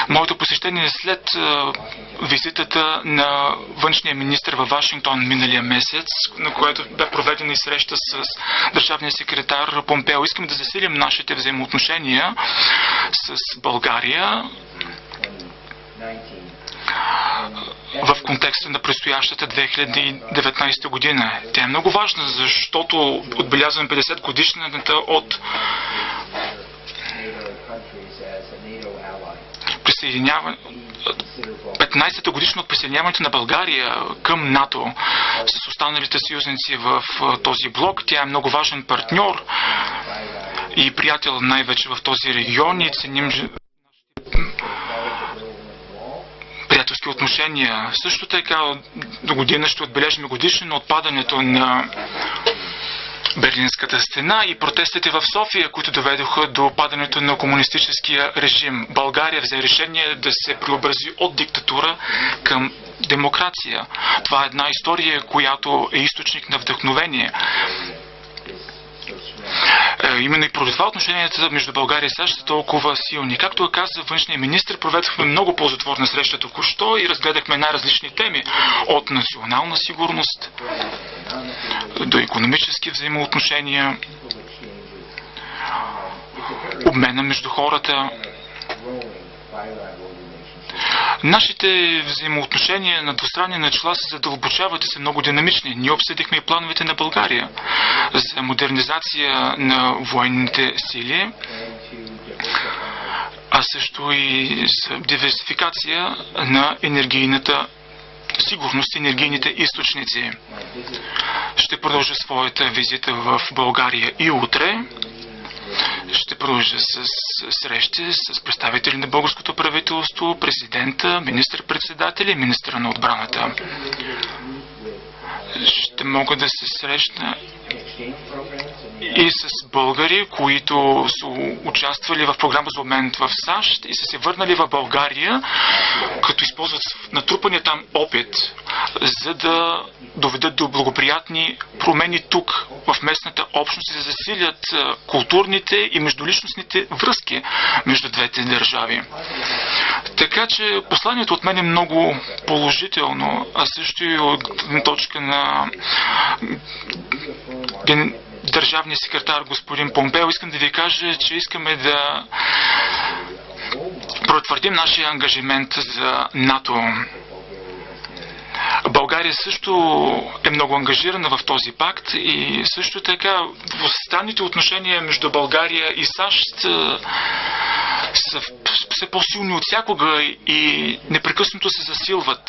Моето посещение след визитата на външния министр във Вашингтон миналия месец, на което бе проведена и среща с държавния секретар Помпео. Искаме да засилим нашите взаимоотношения с България в контекста на предстоящата 2019 година. Тя е много важна, защото отбелязваме 50 годишната от присъединяване 15-та годишно от присъединяването на България към НАТО с останалите съюзници в този блок. Тя е много важен партньор и приятел най-вече в този регион и ценим приятелски отношения. Също така до година ще отбележим годишно на отпадането на Берлинската стена и протестите в София, които доведоха до падането на комунистическия режим. България взе решение да се преобрази от диктатура към демокрация. Това е една история, която е източник на вдъхновение. Именно и поради това отношенията между България и САЩ са толкова силни. Както каза външния министр, проведохме много ползотворна среща току-що и разгледахме най-различни теми от национална сигурност до икономически взаимоотношения, обмена между хората. Нашите взаимоотношения на двустранни начала се задълбочават и са много динамични. Ние обсъдихме и плановете на България за модернизация на военните сили, а също и за диверсификация на енергийната сигурност и енергийните източници. Ще продължа своята визита в България и утре. Ще продължа с срещи с представители на българското правителство, президента, министър-председателя и министъра на отбраната. Ще мога да се срещна и с българи, които са участвали в програма за обмен в САЩ и са се върнали в България, като използват натрупания там опит, за да доведат до благоприятни промени тук, в местната общност и да засилят културните и междуличностните връзки между двете държави. Така че посланието от мен е много положително, а също и от точка на държавния секретар господин Помпео. Искам да ви кажа, че искаме да потвърдим нашия ангажимент за НАТО. България също е много ангажирана в този пакт и също така двустранните отношения между България и САЩ са все по-силни от всякога и непрекъснато се засилват.